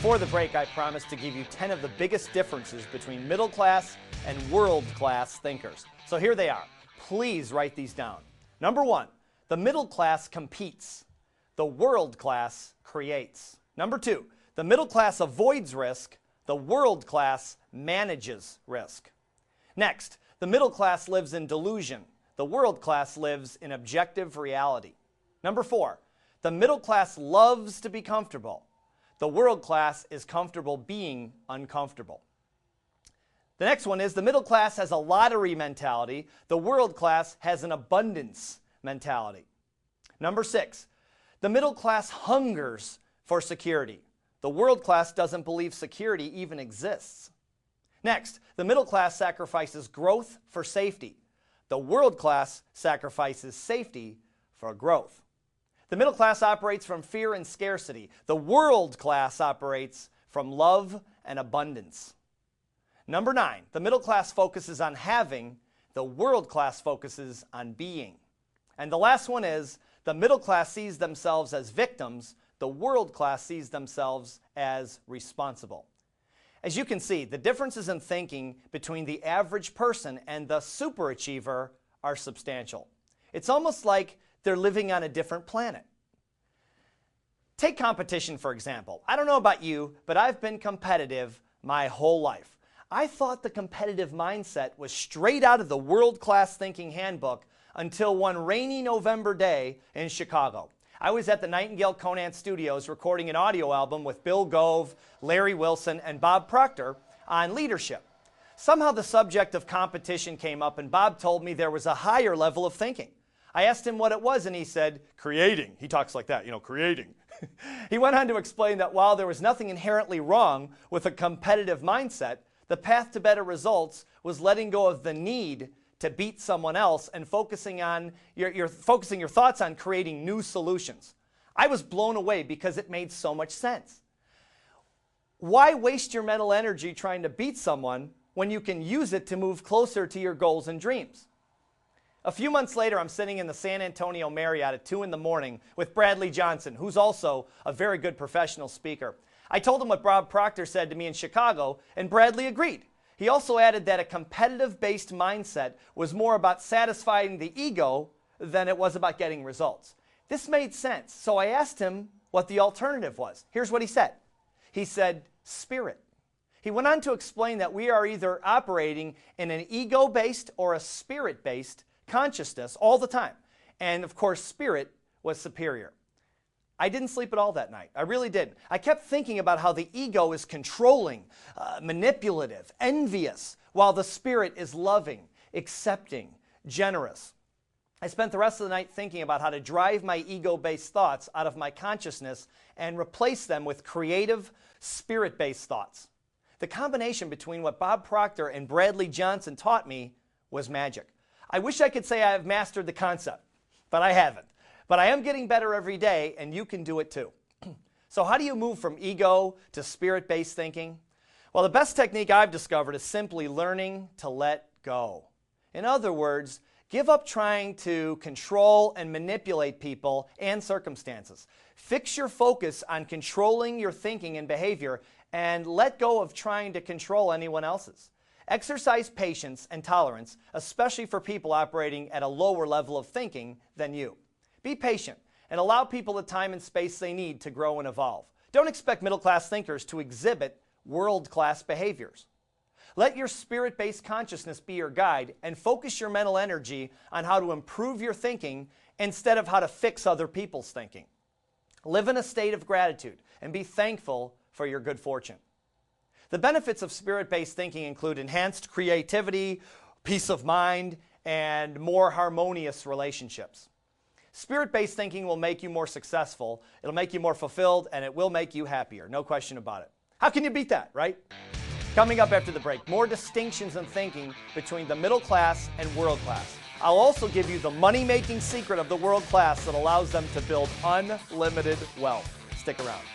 Before the break, I promised to give you 10 of the biggest differences between middle class and world class thinkers. So here they are. Please write these down. Number 1, the middle class competes. The world class creates. Number 2, the middle class avoids risk. The world class manages risk. Next, the middle class lives in delusion. The world class lives in objective reality. Number 4, the middle class loves to be comfortable. The world class is comfortable being uncomfortable. The next one is the middle class has a lottery mentality. The world class has an abundance mentality. Number 6, the middle class hungers for security. The world class doesn't believe security even exists. Next, the middle class sacrifices growth for safety. The world class sacrifices safety for growth. The middle class operates from fear and scarcity. The world class operates from love and abundance. Number 9, the middle class focuses on having. The world class focuses on being. And the last one is the middle class sees themselves as victims. The world class sees themselves as responsible. As you can see, the differences in thinking between the average person and the superachiever are substantial. It's almost like they're living on a different planet. Take competition, for example. I don't know about you, but I've been competitive my whole life. I thought the competitive mindset was straight out of the world-class thinking handbook until one rainy November day in Chicago. I was at the Nightingale Conant Studios recording an audio album with Bill Gove, Larry Wilson, and Bob Proctor on leadership. Somehow the subject of competition came up, and Bob told me there was a higher level of thinking. I asked him what it was, and he said, creating. He talks like that, creating. He went on to explain that while there was nothing inherently wrong with a competitive mindset, the path to better results was letting go of the need to beat someone else and focusing your thoughts on creating new solutions. I was blown away because it made so much sense. Why waste your mental energy trying to beat someone when you can use it to move closer to your goals and dreams? A few months later, I'm sitting in the San Antonio Marriott at 2 in the morning with Bradley Johnson, who's also a very good professional speaker. I told him what Bob Proctor said to me in Chicago, and Bradley agreed. He also added that a competitive-based mindset was more about satisfying the ego than it was about getting results. This made sense, so I asked him what the alternative was. Here's what he said. He said, spirit. He went on to explain that we are either operating in an ego-based or a spirit-based consciousness all the time. And of course, spirit was superior. I didn't sleep at all that night. I really didn't. I kept thinking about how the ego is controlling, manipulative, envious, while the spirit is loving, accepting, generous. I spent the rest of the night thinking about how to drive my ego-based thoughts out of my consciousness and replace them with creative, spirit-based thoughts. The combination between what Bob Proctor and Bradley Johnson taught me was magic. I wish I could say I have mastered the concept, but I haven't. But I am getting better every day, and you can do it too. So how do you move from ego to spirit-based thinking? Well, the best technique I've discovered is simply learning to let go. In other words, give up trying to control and manipulate people and circumstances. Fix your focus on controlling your thinking and behavior, and let go of trying to control anyone else's. Exercise patience and tolerance, especially for people operating at a lower level of thinking than you. Be patient and allow people the time and space they need to grow and evolve. Don't expect middle-class thinkers to exhibit world-class behaviors. Let your spirit-based consciousness be your guide and focus your mental energy on how to improve your thinking instead of how to fix other people's thinking. Live in a state of gratitude and be thankful for your good fortune. The benefits of spirit-based thinking include enhanced creativity, peace of mind, and more harmonious relationships. Spirit-based thinking will make you more successful, it'll make you more fulfilled, and it will make you happier. No question about it. How can you beat that, right? Coming up after the break, more distinctions in thinking between the middle class and world class. I'll also give you the money-making secret of the world class that allows them to build unlimited wealth. Stick around.